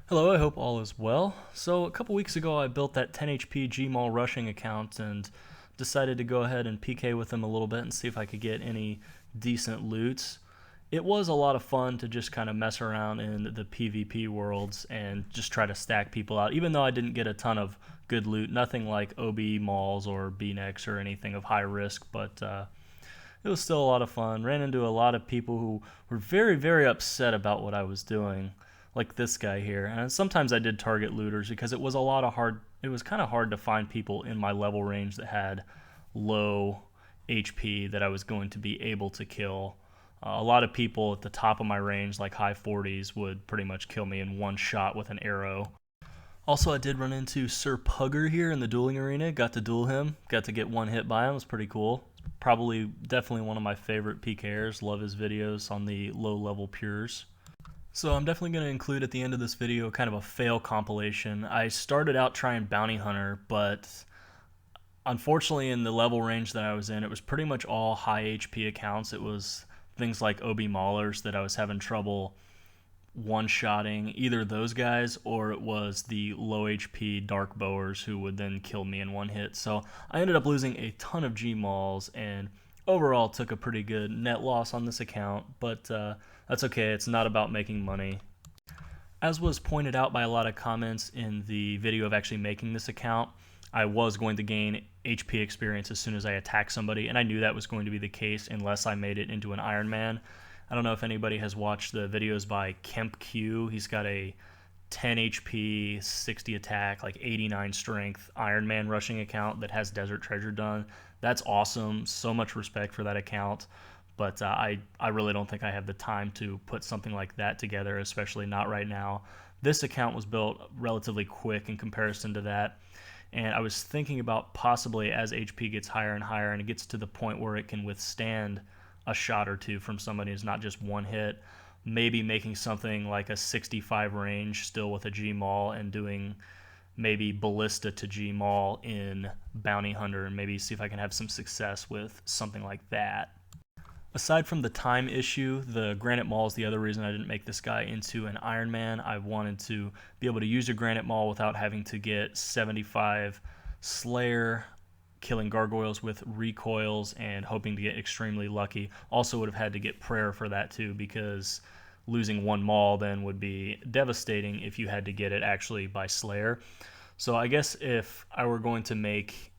Hello, I hope all is well. So, a couple weeks ago, I built that 10 HP Gmaul Rushing account and decided to go ahead and PK with them a little bit and see if I could get any decent loots. It was a lot of fun to just kind of mess around in the PvP worlds and just try to stack people out, even though I didn't get a ton of good loot, nothing like OB Malls or B-Necks or anything of high risk, but it was still a lot of fun. Ran into a lot of people who were very, very upset about what I was doing, like this guy here. And sometimes I did target looters because it was a lot of hard. It was kind of hard to find people in my level range that had low HP that I was going to be able to kill. A lot of people at the top of my range, like high 40s, would pretty much kill me in one shot with an arrow. Also, I did run into Sir Pugger here in the dueling arena. Got to duel him. Got to get one hit by him. It was pretty cool. Probably, definitely one of my favorite PKers. Love his videos on the low-level pures. So I'm definitely going to include at the end of this video kind of a fail compilation. I started out trying Bounty Hunter, but unfortunately in the level range that I was in, it was pretty much all high HP accounts. It was things like OB Maulers that I was having trouble one-shotting, either those guys or it was the low HP dark bowers who would then kill me in one hit. So I ended up losing a ton of Gmauls and overall took a pretty good net loss on this account, but that's okay. It's not about making money. As was pointed out by a lot of comments in the video of actually making this account, I was going to gain HP experience as soon as I attacked somebody, and I knew that was going to be the case unless I made it into an Iron Man. I don't know if anybody has watched the videos by Kemp Q. He's got a 10 HP, 60 attack, like 89 strength Iron Man rushing account that has Desert Treasure done. That's awesome. So much respect for that account. But I really don't think I have the time to put something like that together, especially not right now. This account was built relatively quick in comparison to that. And I was thinking about possibly as HP gets higher and higher and it gets to the point where it can withstand a shot or two from somebody who's not just one hit, maybe making something like a 65 range still with a Gmaul and doing maybe Ballista to Gmaul in Bounty Hunter and maybe see if I can have some success with something like that. Aside from the time issue, the Granite Maul is the other reason I didn't make this guy into an Iron Man. I wanted to be able to use a Granite Maul without having to get 75 Slayer, killing gargoyles with recoils, and hoping to get extremely lucky. Also would have had to get prayer for that too, because losing one Maul then would be devastating if you had to get it actually by Slayer. So I guess if I were going to make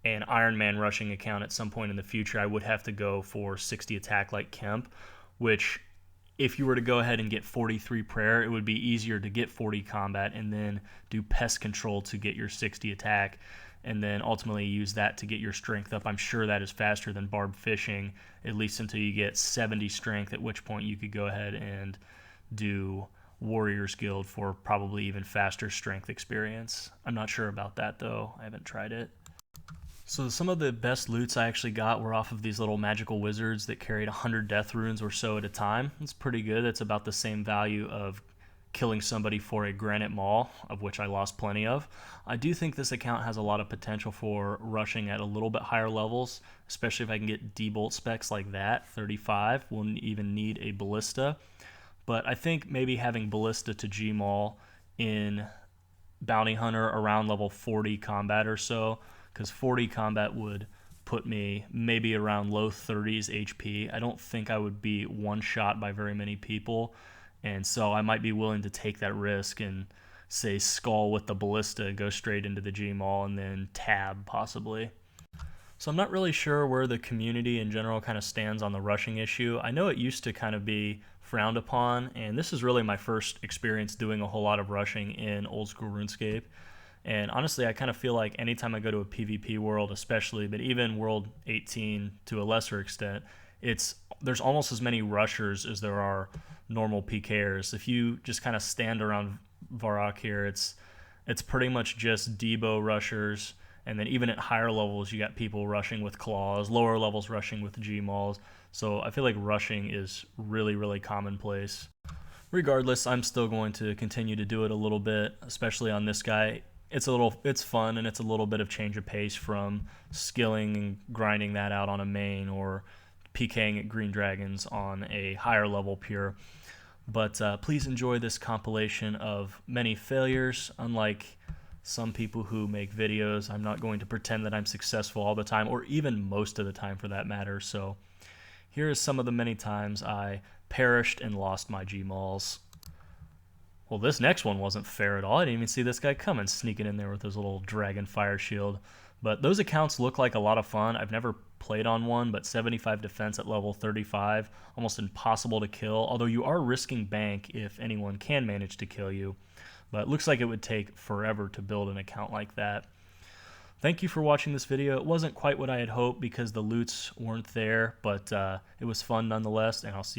an Iron Man rushing account at some point in the future, I would have to go for 60 attack like Kemp, which if you were to go ahead and get 43 prayer, it would be easier to get 40 combat and then do pest control to get your 60 attack and then ultimately use that to get your strength up. I'm sure that is faster than barb fishing, at least until you get 70 strength, at which point you could go ahead and do Warriors Guild for probably even faster strength experience. I'm not sure about that though. I haven't tried it. So some of the best loots I actually got were off of these little magical wizards that carried 100 death runes or so at a time. It's pretty good. It's about the same value of killing somebody for a Granite Maul, of which I lost plenty of. I do think this account has a lot of potential for rushing at a little bit higher levels, especially if I can get D-Bolt specs like that. 35 will even need a Ballista. But I think maybe having Ballista to Gmaul in Bounty Hunter around level 40 combat or so, because 40 combat would put me maybe around low 30s HP. I don't think I would be one shot by very many people, and so I might be willing to take that risk and say skull with the Ballista, go straight into the Gmaul, and then tab possibly. So I'm not really sure where the community in general kind of stands on the rushing issue. I know it used to kind of be frowned upon, and this is really my first experience doing a whole lot of rushing in Oldschool Runescape. And honestly, I kind of feel like anytime I go to a PvP world especially, but even World 18 to a lesser extent, there's almost as many rushers as there are normal PKers. If you just kind of stand around Varrock here, it's pretty much just Debo rushers, and then even at higher levels, you got people rushing with claws, lower levels rushing with Gmauls. So I feel like rushing is really, really commonplace. Regardless, I'm still going to continue to do it a little bit, especially on this guy. It's fun, and it's a little bit of change of pace from skilling and grinding that out on a main or PKing at green dragons on a higher level pure. But please enjoy this compilation of many failures. Unlike some people who make videos, I'm not going to pretend that I'm successful all the time, or even most of the time for that matter. So here are some of the many times I perished and lost my Gmauls. Well, this next one wasn't fair at all. I didn't even see this guy coming, sneaking in there with his little dragon fire shield. But those accounts look like a lot of fun. I've never played on one, but 75 defense at level 35, almost impossible to kill, although you are risking bank if anyone can manage to kill you. But it looks like it would take forever to build an account like that. Thank you for watching this video. It wasn't quite what I had hoped because the loots weren't there, but it was fun nonetheless, and I'll see you